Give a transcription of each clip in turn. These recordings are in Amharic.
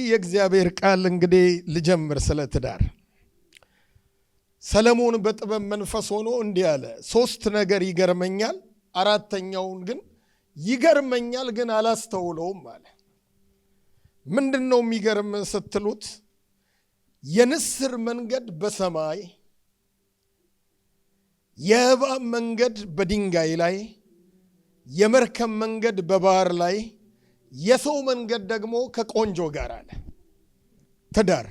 የእግዚአብሔር ቃል እንግዲህ ልጀምር ስለ ትዳር። ሰለሞን በጥበብ መንፈስ ሆኖ እንዲህ አለ፣ 3 ነገር ይገርመኛል፣ አራተኛውን ግን ይገርመኛል ግን አላስተውለውም አለ። ምንድነው የሚገርም ስትሉት፣ የንስር መንገድ በሰማይ፣ የእባብ መንገድ በድንጋይ ላይ፣ የመርከብ መንገድ በባህር ላይ፣ የሰው መንገድ ደግሞ ከቆንጆ ጋር አለ። ትዳር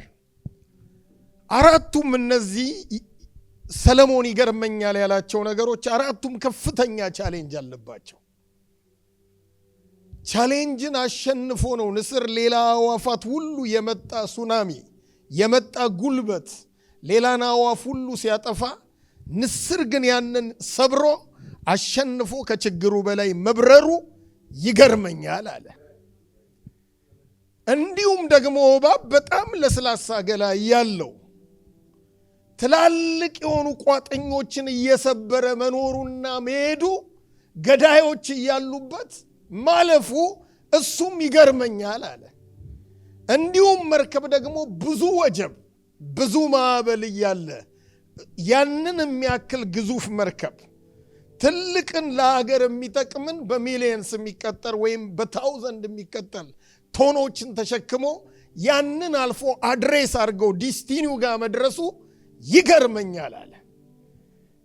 አራቱም እነዚህ ሰለሞን ይገርመኛል ያላቸው ነገሮች አራቱም ከፍተኛ ቻሌንጅ አለባቸው። ቻሌንጅን አሸንፎ ነው ንስር ሌላ አዋፋት ሁሉ የመጣ ሱናሚ የመጣ ጉልበት ሌላን አዋፍ ሁሉ ሲያጠፋ፣ ንስር ግን ያንን ሰብሮ አሸንፎ ከችግሩ በላይ መብረሩ ይገርመኛል አለ። እንዲሁም ደግሞ እባብ በጣም ለስላሳ ገላ ያለው ትላልቅ የሆኑ ቋጥኞችን እየሰበረ መኖሩና መሄዱ፣ ገዳዮች እያሉበት ማለፉ እሱም ይገርመኛል አለ። እንዲሁም መርከብ ደግሞ ብዙ ወጀብ ብዙ ማዕበል እያለ ያንን የሚያክል ግዙፍ መርከብ ትልቅን ለሀገር የሚጠቅምን በሚሊየንስ የሚቀጠር ወይም በታውዘንድ የሚቀጠል ቶኖችን ተሸክሞ ያንን አልፎ አድሬስ አድርገው ዲስቲኒው ጋር መድረሱ ይገርመኛል አለ።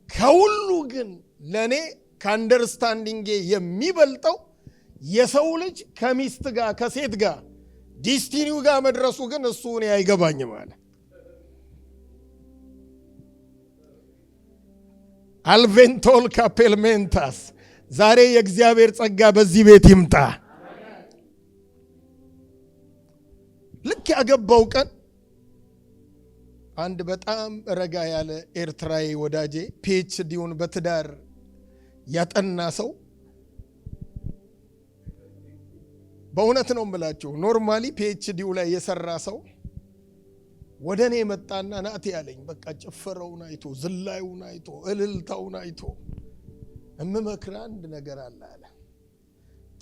ከሁሉ ግን ለእኔ ከአንደርስታንዲንጌ የሚበልጠው የሰው ልጅ ከሚስት ጋር ከሴት ጋር ዲስቲኒው ጋር መድረሱ ግን እሱ እኔ አይገባኝም አለ። አልቬንቶል ካፔልሜንታስ። ዛሬ የእግዚአብሔር ጸጋ በዚህ ቤት ይምጣ። ልክ ያገባው ቀን አንድ በጣም ረጋ ያለ ኤርትራዊ ወዳጄ ፒኤችዲውን በትዳር ያጠና ሰው፣ በእውነት ነው የምላችሁ፣ ኖርማሊ ፒኤችዲው ላይ የሰራ ሰው ወደ እኔ መጣና ናቲ ያለኝ፣ በቃ ጭፈረውን አይቶ ዝላዩን አይቶ እልልታውን አይቶ እምመክር አንድ ነገር አለ አለ።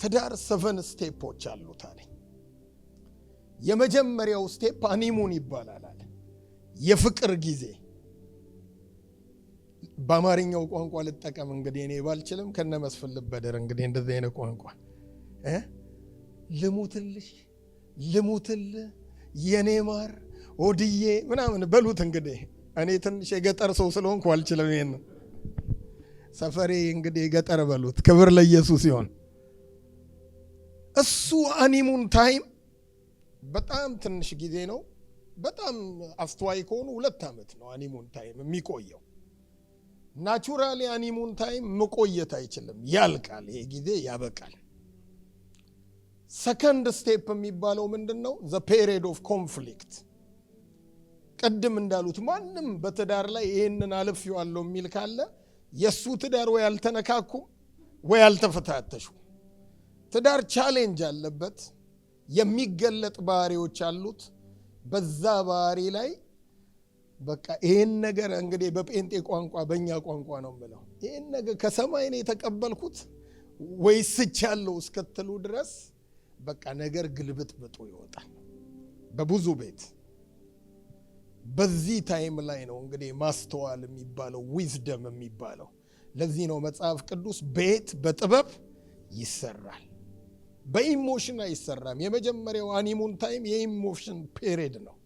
ትዳር 7 ስቴፖች አሉት አለኝ። የመጀመሪያው ስቴፕ አኒሙን ይባላል አለ። የፍቅር ጊዜ። በአማርኛው ቋንቋ ልጠቀም እንግዲህ እኔ ባልችልም ከነመስፍን ልበደር እንግዲህ እንደዚህ አይነት ቋንቋ ልሙትልሽ ልሙትልህ የኔ ማር ኦድዬ ምናምን በሉት። እንግዲህ እኔ ትንሽ የገጠር ሰው ስለሆንኩ አልችልም። ይሄን ሰፈሬ እንግዲህ ገጠር በሉት። ክብር ለኢየሱስ ይሁን። እሱ አኒሙን ታይም በጣም ትንሽ ጊዜ ነው። በጣም አስተዋይ ከሆኑ 2 ዓመት ነው አኒሙን ታይም የሚቆየው። ናቹራሊ አኒሙን ታይም መቆየት አይችልም፣ ያልቃል። ይሄ ጊዜ ያበቃል። ሰከንድ ስቴፕ የሚባለው ምንድነው? ዘ ፔሪድ ኦፍ ኮንፍሊክት። ቅድም እንዳሉት ማንም በትዳር ላይ ይሄንን አልፌዋለሁ የሚል ካለ የሱ ትዳር ወይ አልተነካኩም ወይ አልተፈታተሹ። ትዳር ቻሌንጅ አለበት፣ የሚገለጥ ባህሪዎች አሉት። በዛ ባህሪ ላይ በቃ ይሄን ነገር እንግዲህ በጴንጤ ቋንቋ በእኛ ቋንቋ ነው የምለው፣ ይሄን ነገር ከሰማይ ነው የተቀበልኩት ወይስ ስቻለሁ እስከትሉ ድረስ በቃ ነገር ግልብጥብጡ ይወጣል በብዙ ቤት። በዚህ ታይም ላይ ነው እንግዲህ ማስተዋል የሚባለው ዊዝደም የሚባለው። ለዚህ ነው መጽሐፍ ቅዱስ ቤት በጥበብ ይሰራል፣ በኢሞሽን አይሰራም። የመጀመሪያው አኒሙን ታይም የኢሞሽን ፔሪድ ነው፣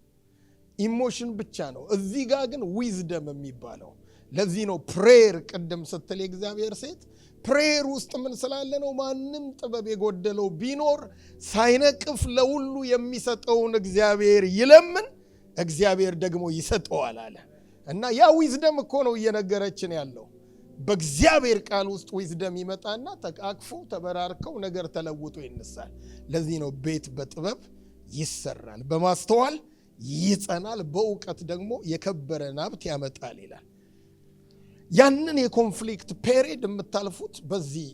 ኢሞሽን ብቻ ነው። እዚህ ጋር ግን ዊዝደም የሚባለው። ለዚህ ነው ፕሬየር ቅድም ስትል የእግዚአብሔር ሴት ፕሬየር ውስጥ ምን ስላለ ነው? ማንም ጥበብ የጎደለው ቢኖር ሳይነቅፍ ለሁሉ የሚሰጠውን እግዚአብሔር ይለምን፣ እግዚአብሔር ደግሞ ይሰጠዋል አለ። እና ያ ዊዝደም እኮ ነው እየነገረችን ያለው። በእግዚአብሔር ቃል ውስጥ ዊዝደም ይመጣና ተቃቅፎ ተበራርከው ነገር ተለውጦ ይነሳል። ለዚህ ነው ቤት በጥበብ ይሰራል፣ በማስተዋል ይጸናል፣ በእውቀት ደግሞ የከበረን ሀብት ያመጣል ይላል። ያንን የኮንፍሊክት ፔሪድ የምታልፉት በዚህ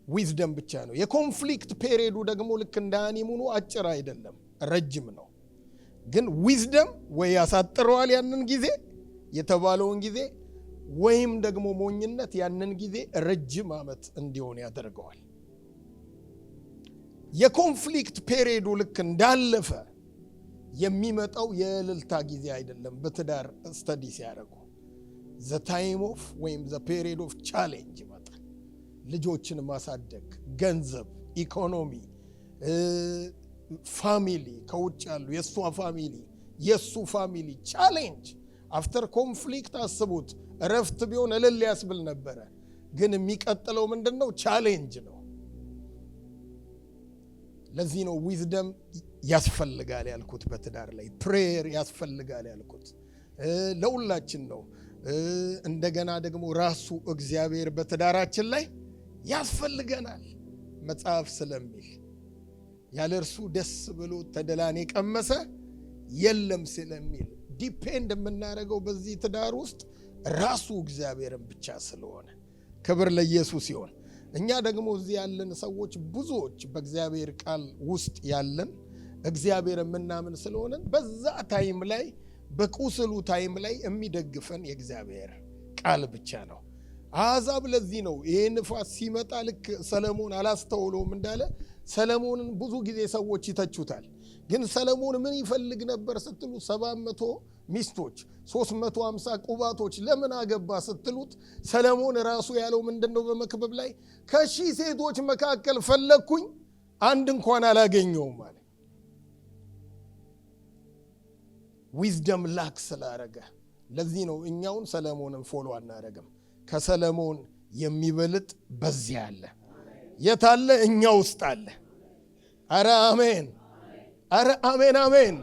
ዊዝደም ብቻ ነው። የኮንፍሊክት ፔሪዱ ደግሞ ልክ እንደ አኒሙኑ አጭር አይደለም፣ ረጅም ነው። ግን ዊዝደም ወይ ያሳጥረዋል ያንን ጊዜ የተባለውን ጊዜ፣ ወይም ደግሞ ሞኝነት ያንን ጊዜ ረጅም ዓመት እንዲሆን ያደርገዋል። የኮንፍሊክት ፔሪዱ ልክ እንዳለፈ የሚመጣው የእልልታ ጊዜ አይደለም። በትዳር ስተዲ ሲያደርጉ the time of ወይም the period of challenge ይመጣል። ልጆችን ማሳደግ፣ ገንዘብ፣ ኢኮኖሚ፣ ፋሚሊ፣ ከውጭ ያሉ የሷ ፋሚሊ፣ የሱ ፋሚሊ ቻሌንጅ አፍተር ኮንፍሊክት አስቡት። እረፍት ቢሆን እልል ያስብል ነበረ። ግን የሚቀጥለው ምንድነው? ቻሌንጅ ነው። ለዚህ ነው ዊዝደም ያስፈልጋል ያልኩት። በትዳር ላይ ፕሬየር ያስፈልጋል ያልኩት ለሁላችን ነው። እንደገና ደግሞ ራሱ እግዚአብሔር በትዳራችን ላይ ያስፈልገናል መጽሐፍ ስለሚል ያለ እርሱ ደስ ብሎ ተድላን የቀመሰ የለም ስለሚል ዲፔንድ የምናደርገው በዚህ ትዳር ውስጥ ራሱ እግዚአብሔርን ብቻ ስለሆነ ክብር ለኢየሱስ ይሁን። እኛ ደግሞ እዚህ ያለን ሰዎች ብዙዎች በእግዚአብሔር ቃል ውስጥ ያለን እግዚአብሔር የምናምን ስለሆነ በዛ ታይም ላይ በቁስሉ ታይም ላይ የሚደግፈን የእግዚአብሔር ቃል ብቻ ነው። አሕዛብ ለዚህ ነው ይሄ ንፋስ ሲመጣ ልክ ሰለሞን አላስተውለውም እንዳለ ሰለሞንን ብዙ ጊዜ ሰዎች ይተቹታል። ግን ሰለሞን ምን ይፈልግ ነበር ስትሉ 700 ሚስቶች 350 ቁባቶች ለምን አገባ ስትሉት ሰለሞን ራሱ ያለው ምንድነው? በመክብብ ላይ ከሺህ ሴቶች መካከል ፈለኩኝ አንድ እንኳን አላገኘውም ማለት ዊዝደም ላክ ስላረገ። ለዚህ ነው እኛውን ሰለሞንን ፎሎ አናረግም። ከሰለሞን የሚበልጥ በዚያ አለ። የታለ? እኛ ውስጥ አለ። አረ አሜን፣ አረ አሜን፣ አሜን።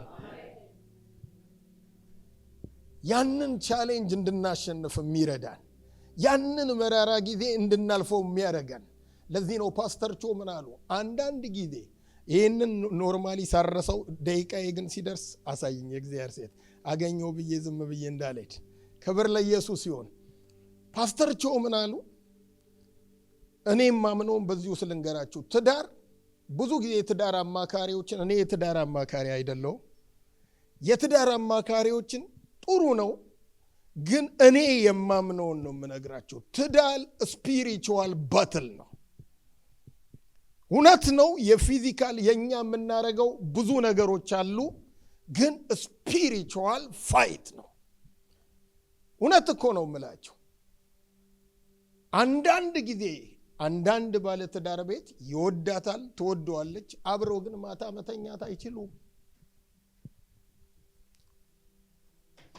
ያንን ቻሌንጅ እንድናሸንፍ የሚረዳን ያንን መራራ ጊዜ እንድናልፈው የሚያደርገን። ለዚህ ነው ፓስተር ቾ ምን አሉ? አንዳንድ ጊዜ ይህንን ኖርማሊ ሳረሰው ደቂቃዬ ግን ሲደርስ አሳይኝ የእግዚአብሔር ሴት አገኘው ብዬ ዝም ብዬ እንዳልሄድ። ክብር ለኢየሱስ ይሁን። ፓስተር ቾ ምን አሉ? እኔም ማምነውን በዚሁ ስልንገራችሁ። ትዳር ብዙ ጊዜ የትዳር አማካሪዎችን እኔ የትዳር አማካሪ አይደለሁም። የትዳር አማካሪዎችን ጥሩ ነው፣ ግን እኔ የማምነውን ነው የምነግራችሁ። ትዳር ስፒሪቹዋል ባትል ነው። እውነት ነው የፊዚካል የኛ የምናረገው ብዙ ነገሮች አሉ፣ ግን ስፒሪቹዋል ፋይት ነው። እውነት እኮ ነው የምላችሁ። አንዳንድ ጊዜ አንዳንድ ባለ ትዳር ቤት ይወዳታል፣ ትወደዋለች፣ አብረው ግን ማታ መተኛት አይችሉም።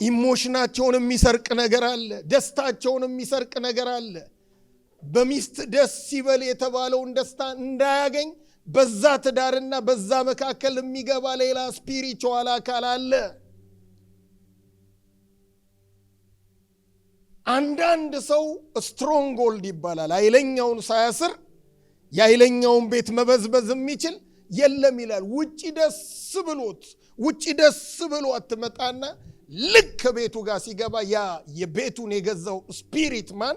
ኢሞሽናቸውን የሚሰርቅ ነገር አለ፣ ደስታቸውን የሚሰርቅ ነገር አለ። በሚስት ደስ ሲበል የተባለውን ደስታ እንዳያገኝ በዛ ትዳርና በዛ መካከል የሚገባ ሌላ ስፒሪቹዋል አካል አለ። አንዳንድ ሰው ስትሮንግሆልድ ይባላል። ኃይለኛውን ሳያስር የኃይለኛውን ቤት መበዝበዝ የሚችል የለም ይላል። ውጪ ደስ ብሎ አትመጣና ልክ ቤቱ ጋር ሲገባ ያ የቤቱን የገዛው ስፒሪት ማን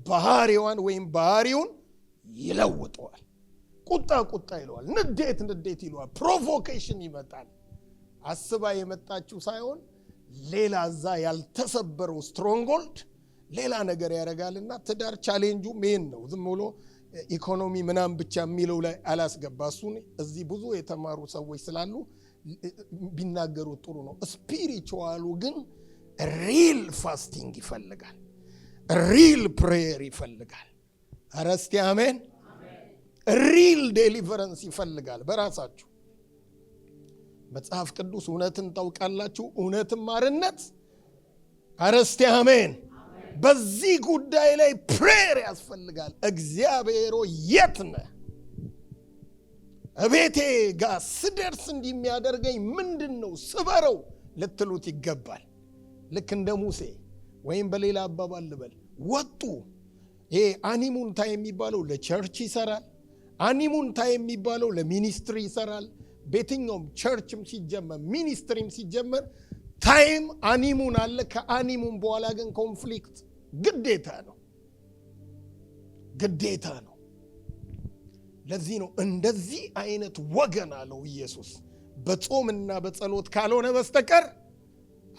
ባህሪዋን ወይም ባህሪውን ይለውጠዋል። ቁጣ ይለዋል፣ ንዴት ይለዋል፣ ፕሮቮኬሽን ይመጣል። አስባ የመጣችው ሳይሆን ሌላ እዛ ያልተሰበረው ስትሮንግሆልድ ሌላ ነገር ያደርጋልና ትዳር ቻሌንጁ ሜን ነው። ዝም ብሎ ኢኮኖሚ ምናምን ብቻ የሚለው ላይ አላስገባ። እሱን እዚህ ብዙ የተማሩ ሰዎች ስላሉ ቢናገሩ ጥሩ ነው። ስፒሪቹዋሉ ግን ሪል ፋስቲንግ ይፈልጋል፣ ሪል ፕሬየር ይፈልጋል። ኧረ እስቲ አሜን። ሪል ዴሊቨረንስ ይፈልጋል በራሳችሁ። መጽሐፍ ቅዱስ እውነትን ታውቃላችሁ፣ እውነትም አርነት። ኧረ እስቲ አሜን። በዚህ ጉዳይ ላይ ፕሬየር ያስፈልጋል። እግዚአብሔር የት ነህ? እቤቴ ጋር ስደርስ እንዲህ የሚያደርገኝ ምንድን ነው? ስበረው ልትሉት ይገባል። ልክ እንደ ሙሴ ወይም በሌላ አባባል ልበል ወጡ። ይሄ አኒሙን ታይም የሚባለው ለቸርች ይሰራል። አኒሙን ታይም የሚባለው ለሚኒስትሪ ይሰራል። በየትኛውም ቸርችም ሲጀመር ሚኒስትሪም ሲጀመር ታይም አኒሙን አለ። ከአኒሙን በኋላ ግን ኮንፍሊክት ግዴታ ነው። ለዚህ ነው እንደዚህ አይነት ወገን አለው ኢየሱስ በጾምና በጸሎት ካልሆነ በስተቀር።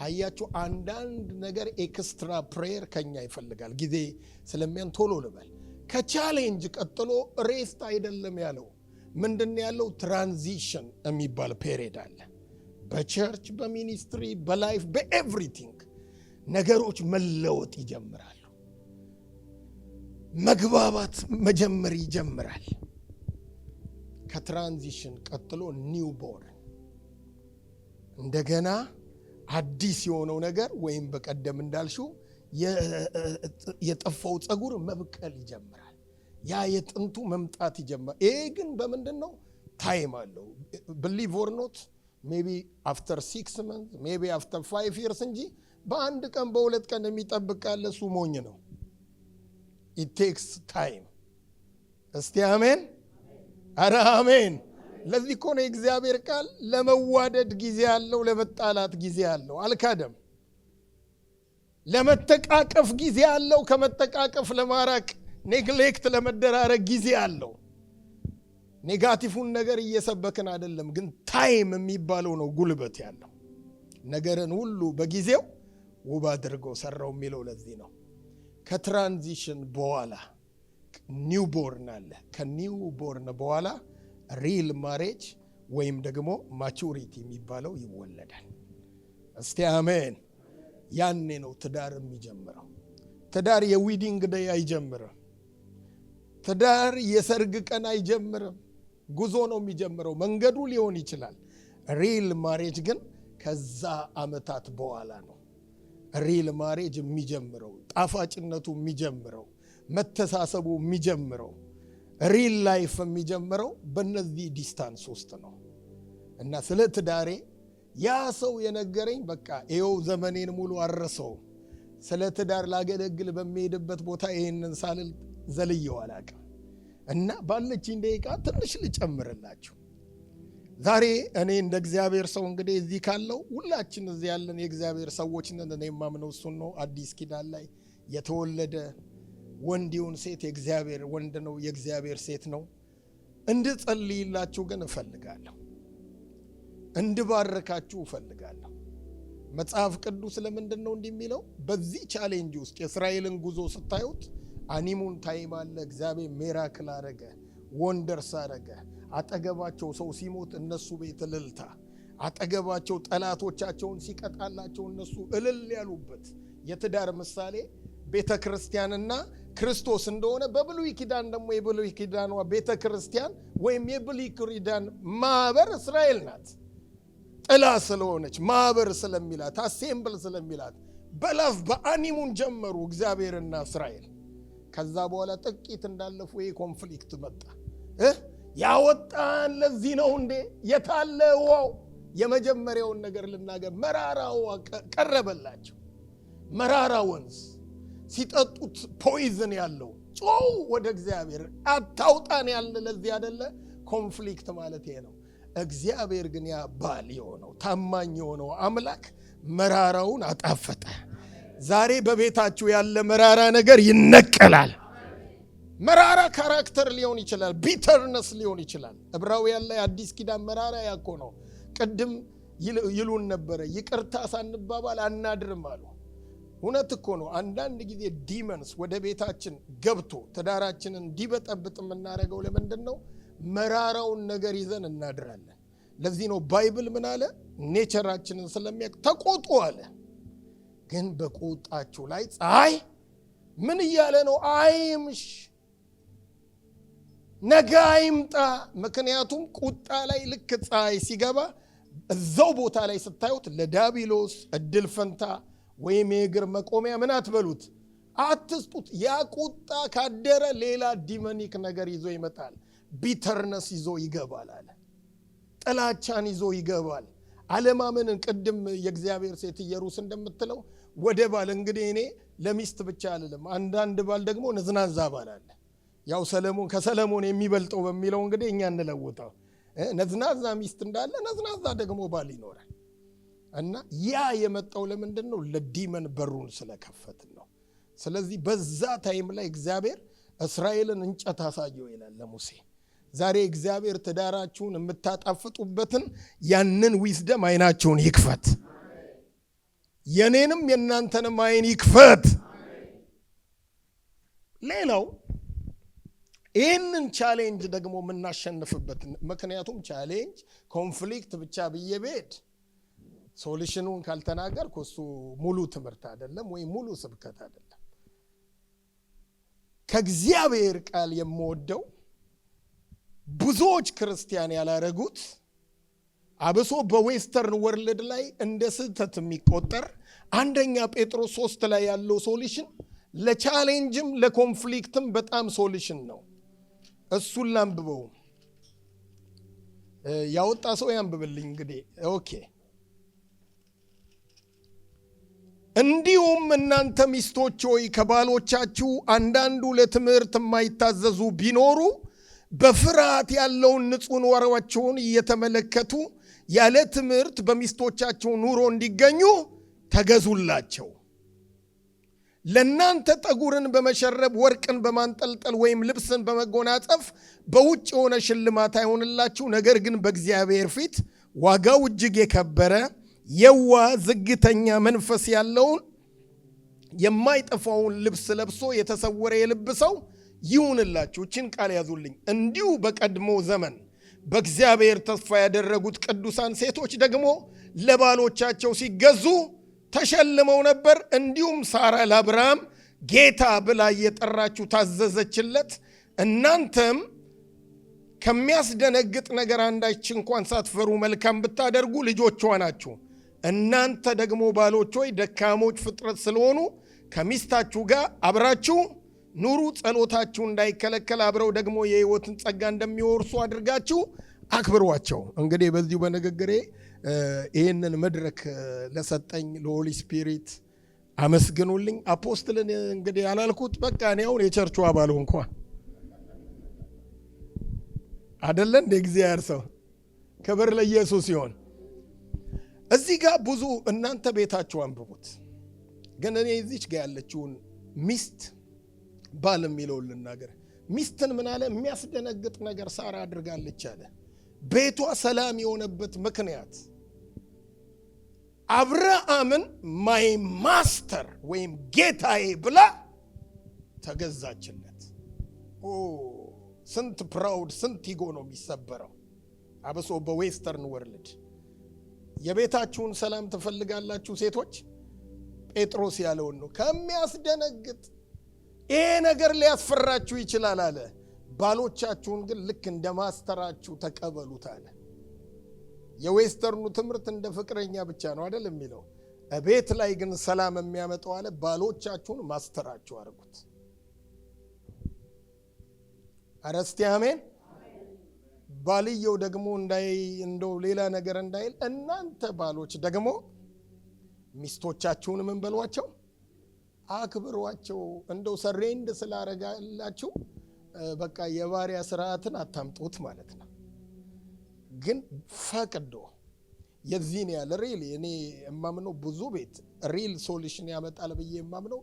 አያችሁ፣ አንዳንድ ነገር ኤክስትራ ፕሬየር ከኛ ይፈልጋል። ጊዜ ስለሚያን ቶሎ ልበል። ከቻሌንጅ ቀጥሎ ሬስት አይደለም ያለው። ምንድን ያለው? ትራንዚሽን የሚባል ፔሪድ አለ። በቸርች፣ በሚኒስትሪ፣ በላይፍ፣ በኤቭሪቲንግ ነገሮች መለወጥ ይጀምራሉ። መግባባት መጀመር ይጀምራል። ከትራንዚሽን ቀጥሎ ኒውቦርን እንደገና አዲስ የሆነው ነገር ወይም በቀደም እንዳልሽው የጠፋው ጸጉር መብቀል ይጀምራል። ያ የጥንቱ መምጣት ይጀምራል። ይሄ ግን በምንድነው? ታይም አለው። believe or not maybe after 6 months maybe after 5 years እንጂ በአንድ ቀን በሁለት ቀን የሚጠብቅ ካለ እሱ ሞኝ ነው። it takes time። እስቲ አሜን። አረ አሜን። ለዚህ እኮ ነው እግዚአብሔር ቃል ለመዋደድ ጊዜ አለው፣ ለመጣላት ጊዜ አለው። አልካደም። ለመተቃቀፍ ጊዜ አለው፣ ከመተቃቀፍ ለማራቅ ኔግሌክት ለመደራረግ ጊዜ አለው። ኔጋቲቭን ነገር እየሰበክን አይደለም፣ ግን ታይም የሚባለው ነው ጉልበት ያለው። ነገርን ሁሉ በጊዜው ውብ አድርጎ ሰራው የሚለው ለዚህ ነው። ከትራንዚሽን በኋላ ኒውቦርን አለ። ከኒውቦርን በኋላ ሪል ማሬጅ ወይም ደግሞ ማቹሪቲ የሚባለው ይወለዳል። እስቲ አሜን። ያኔ ነው ትዳር የሚጀምረው። ትዳር የዊዲንግ ዴይ አይጀምርም። ትዳር የሰርግ ቀን አይጀምርም። ጉዞ ነው የሚጀምረው። መንገዱ ሊሆን ይችላል። ሪል ማሬጅ ግን ከዛ አመታት በኋላ ነው ሪል ማሬጅ የሚጀምረው። ጣፋጭነቱ የሚጀምረው፣ መተሳሰቡ የሚጀምረው፣ ሪል ላይፍ የሚጀምረው በእነዚህ ዲስታንስ ውስጥ ነው። እና ስለ ትዳሬ ያ ሰው የነገረኝ በቃ ይኸው ዘመኔን ሙሉ አረሰው። ስለ ትዳር ላገለግል በሚሄድበት ቦታ ይሄንን ሳልል ዘልየው አላውቅም። እና ባለችኝ ደቂቃ ትንሽ ልጨምርላችሁ። ዛሬ እኔ እንደ እግዚአብሔር ሰው እንግዲህ እዚህ ካለው ሁላችን እዚህ ያለን የእግዚአብሔር ሰዎች ነን። እኔ የማምነው እሱን ነው። አዲስ ኪዳን ላይ የተወለደ ወንድ ይሁን ሴት የእግዚአብሔር ወንድ ነው፣ የእግዚአብሔር ሴት ነው። እንድጸልይላችሁ ግን እፈልጋለሁ፣ እንድባርካችሁ እፈልጋለሁ። መጽሐፍ ቅዱስ ለምንድን ነው እንዲህ የሚለው? በዚህ ቻሌንጅ ውስጥ የእስራኤልን ጉዞ ስታዩት አኒሙን ታይም አለ። እግዚአብሔር ሚራክል አረገ፣ ወንደርስ አረገ። አጠገባቸው ሰው ሲሞት እነሱ ቤት እልልታ፣ አጠገባቸው ጠላቶቻቸውን ሲቀጣላቸው እነሱ እልል ያሉበት የትዳር ምሳሌ ቤተ ክርስቲያንና ክርስቶስ እንደሆነ በብሉይ ኪዳን ደግሞ የብሉይ ኪዳኗ ቤተ ክርስቲያን ወይም የብሉይ ኪዳን ማህበር እስራኤል ናት። ጥላ ስለሆነች ማህበር ስለሚላት አሴምብል ስለሚላት በላፍ በአኒሙን ጀመሩ እግዚአብሔርና እስራኤል። ከዛ በኋላ ጥቂት እንዳለፉ ይሄ ኮንፍሊክት መጣ። ያወጣን ለዚህ ነው እንዴ? የታለ ውሃው? የመጀመሪያውን ነገር ልናገር። መራራ ውሃ ቀረበላቸው። መራራ ወንዝ ሲጠጡት ፖይዝን ያለው ጮው ወደ እግዚአብሔር አታውጣን ያለ ለዚህ አይደለ? ኮንፍሊክት ማለት ይሄ ነው። እግዚአብሔር ግን ያ ባል የሆነው ታማኝ የሆነው አምላክ መራራውን አጣፈጠ። ዛሬ በቤታችሁ ያለ መራራ ነገር ይነቀላል። መራራ ካራክተር ሊሆን ይችላል፣ ቢተርነስ ሊሆን ይችላል። ዕብራውያን ላይ አዲስ ኪዳን መራራ ያኮ ነው። ቅድም ይሉን ነበረ ይቅርታ ሳንባባል አናድርም አሉ። እውነት እኮ ነው። አንዳንድ ጊዜ ዲመንስ ወደ ቤታችን ገብቶ ትዳራችንን እንዲበጠብጥ የምናደርገው ለምንድን ነው? መራራውን ነገር ይዘን እናድራለን። ለዚህ ነው ባይብል ምን አለ? ኔቸራችንን ስለሚያውቅ ተቆጡ አለ። ግን በቁጣችሁ ላይ ፀሐይ ምን እያለ ነው? አይምሽ፣ ነገ አይምጣ። ምክንያቱም ቁጣ ላይ ልክ ፀሐይ ሲገባ እዛው ቦታ ላይ ስታዩት ለዳቢሎስ እድል ፈንታ ወይም የእግር መቆሚያ ምን አትበሉት፣ አትስጡት። ያ ቁጣ ካደረ ሌላ ዲመኒክ ነገር ይዞ ይመጣል። ቢተርነስ ይዞ ይገባል አለ። ጥላቻን ይዞ ይገባል። አለማመንን። ቅድም የእግዚአብሔር ሴት ኢየሩስ እንደምትለው ወደ ባል እንግዲህ እኔ ለሚስት ብቻ አይደለም፣ አንዳንድ ባል ደግሞ ነዝናዛ ባል አለ። ያው ሰለሞን ከሰለሞን የሚበልጠው በሚለው እንግዲህ እኛ እንለውጣው። ነዝናዛ ሚስት እንዳለ ነዝናዛ ደግሞ ባል ይኖራል። እና ያ የመጣው ለምንድን ነው? ለዲመን በሩን ስለከፈትን ነው። ስለዚህ በዛ ታይም ላይ እግዚአብሔር እስራኤልን እንጨት አሳየው ይላል ለሙሴ። ዛሬ እግዚአብሔር ትዳራችሁን የምታጣፍጡበትን ያንን ዊዝደም አይናችሁን ይክፈት። የኔንም የናንተንም አይን ይክፈት። ሌላው ይህንን ቻሌንጅ ደግሞ የምናሸንፍበት፣ ምክንያቱም ቻሌንጅ ኮንፍሊክት ብቻ ብዬ ብሄድ ሶሉሽኑን ካልተናገርኩ እሱ ሙሉ ትምህርት አይደለም ወይ ሙሉ ስብከት አይደለም። ከእግዚአብሔር ቃል የምወደው ብዙዎች ክርስቲያን ያላረጉት አብሶ በዌስተርን ወርልድ ላይ እንደ ስህተት የሚቆጠር አንደኛ ጴጥሮስ 3 ላይ ያለው ሶሉሽን ለቻሌንጅም ለኮንፍሊክትም በጣም ሶሉሽን ነው። እሱን ላንብበው። ያወጣ ሰው ያንብብልኝ እንግዲህ። ኦኬ። እንዲሁም እናንተ ሚስቶች ሆይ ከባሎቻችሁ አንዳንዱ ለትምህርት የማይታዘዙ ቢኖሩ በፍርሃት ያለውን ንጹሕ ኑሯቸውን እየተመለከቱ ያለ ትምህርት በሚስቶቻቸው ኑሮ እንዲገኙ ተገዙላቸው። ለእናንተ ጠጉርን በመሸረብ ወርቅን በማንጠልጠል ወይም ልብስን በመጎናጸፍ በውጭ የሆነ ሽልማት አይሆንላችሁ፣ ነገር ግን በእግዚአብሔር ፊት ዋጋው እጅግ የከበረ የዋ ዝግተኛ መንፈስ ያለውን የማይጠፋውን ልብስ ለብሶ የተሰወረ የልብ ሰው ይሁንላችሁ። እችን ቃል ያዙልኝ። እንዲሁ በቀድሞ ዘመን በእግዚአብሔር ተስፋ ያደረጉት ቅዱሳን ሴቶች ደግሞ ለባሎቻቸው ሲገዙ ተሸልመው ነበር። እንዲሁም ሳራ ለአብርሃም ጌታ ብላ እየጠራችሁ ታዘዘችለት። እናንተም ከሚያስደነግጥ ነገር አንዳች እንኳን ሳትፈሩ መልካም ብታደርጉ ልጆቿ ናችሁ። እናንተ ደግሞ ባሎች ሆይ ደካሞች ፍጥረት ስለሆኑ ከሚስታችሁ ጋር አብራችሁ ኑሩ። ጸሎታችሁ እንዳይከለከል አብረው ደግሞ የሕይወትን ጸጋ እንደሚወርሱ አድርጋችሁ አክብሯቸው። እንግዲህ በዚሁ በንግግሬ ይህንን መድረክ ለሰጠኝ ለሆሊ ስፒሪት አመስግኑልኝ። አፖስትልን እንግዲህ ያላልኩት በቃ እኔ አሁን የቸርቹ አባል ሆንኳ አይደለ እንደ እግዚአብሔር ሰው። ክብር ለኢየሱስ ይሁን። እዚህ ጋር ብዙ እናንተ ቤታችሁ አንብቡት፣ ግን እኔ እዚች ጋር ያለችውን ሚስት ባል የሚለውን ልናገር። ሚስትን ምን አለ? የሚያስደነግጥ ነገር ሳራ አድርጋለች አለ። ቤቷ ሰላም የሆነበት ምክንያት አብርሃምን ማይ ማስተር ወይም ጌታዬ ብላ ተገዛችለት። ስንት ፕራውድ ስንት ኢጎ ነው የሚሰበረው፣ አብሶ በዌስተርን ወርልድ። የቤታችሁን ሰላም ትፈልጋላችሁ ሴቶች? ጴጥሮስ ያለውን ነው። ከሚያስደነግጥ ይሄ ነገር ሊያስፈራችሁ ይችላል አለ። ባሎቻችሁን ግን ልክ እንደ ማስተራችሁ ተቀበሉት አለ። የዌስተርኑ ትምህርት እንደ ፍቅረኛ ብቻ ነው አይደል የሚለው። ቤት ላይ ግን ሰላም የሚያመጣው አለ ባሎቻችሁን ማስተራችሁ አድርጉት። አረስቲ አሜን። ባልየው ደግሞ እንደው ሌላ ነገር እንዳይል እናንተ ባሎች ደግሞ ሚስቶቻችሁን ምን በሏቸው? አክብሯቸው። እንደው ሰሬንድ ስላረጋላችሁ በቃ የባሪያ ስርዓትን አታምጡት ማለት ነው። ግን ፈቅዶ የዚህን ያለ ሪል እኔ የማምነው ብዙ ቤት ሪል ሶሉሽን ያመጣል ብዬ የማምነው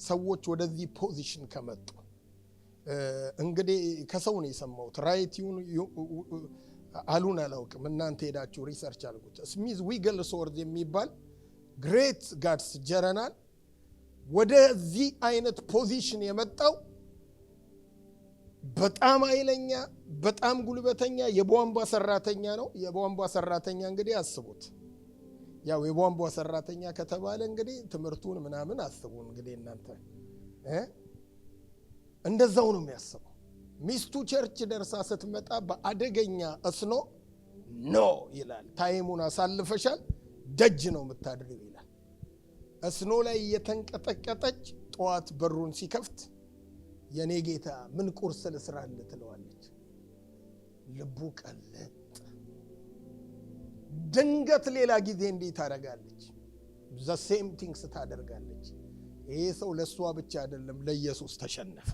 ሰዎች ወደዚህ ፖዚሽን ከመጡ። እንግዲህ ከሰው ነው የሰማሁት፣ ራይት ይሁን አሉን አላውቅም፣ እናንተ ሄዳችሁ ሪሰርች አድርጉት። ስሚዝ ዊግልስወርዝ የሚባል ግሬት ጋድስ ጀነራል ወደዚህ አይነት ፖዚሽን የመጣው በጣም ኃይለኛ በጣም ጉልበተኛ የቧንቧ ሰራተኛ ነው። የቧንቧ ሰራተኛ እንግዲህ አስቡት፣ ያው የቧንቧ ሰራተኛ ከተባለ እንግዲህ ትምህርቱን ምናምን አስቡ እንግዲህ እናንተ እንደዛው ነው የሚያስበው። ሚስቱ ቸርች ደርሳ ስትመጣ በአደገኛ እስኖ ኖ ይላል። ታይሙን አሳልፈሻል፣ ደጅ ነው የምታድሪው ይላል። እስኖ ላይ የተንቀጠቀጠች ጠዋት በሩን ሲከፍት የኔ ጌታ ምን ቁርስ ልስራልህ ትለዋለች። ልቡ ቀለጥ። ድንገት ሌላ ጊዜ እንዲህ ታደርጋለች፣ ዘ ሴም ቲንግስ ታደርጋለች። ይሄ ሰው ለሷ ብቻ አይደለም ለኢየሱስ ተሸነፈ፣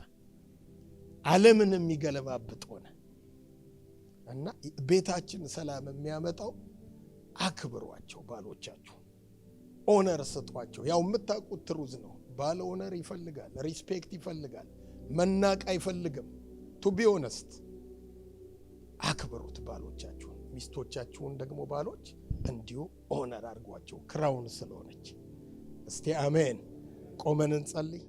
ዓለምን የሚገለባብጥ ሆነ። እና ቤታችን ሰላም የሚያመጣው አክብሯቸው ባሎቻችሁ፣ ኦነር ስጧቸው። ያው የምታውቁት ትሩዝ ነው። ባለ ኦነር ይፈልጋል፣ ሪስፔክት ይፈልጋል፣ መናቅ አይፈልግም። ቱ ቢ ኦነስት አክብሩት ባሎቻችሁን። ሚስቶቻችሁን ደግሞ ባሎች እንዲሁ ኦነር አድርጓቸው፣ ክራውን ስለሆነች። እስቲ አሜን። ቆመን እንጸልይ።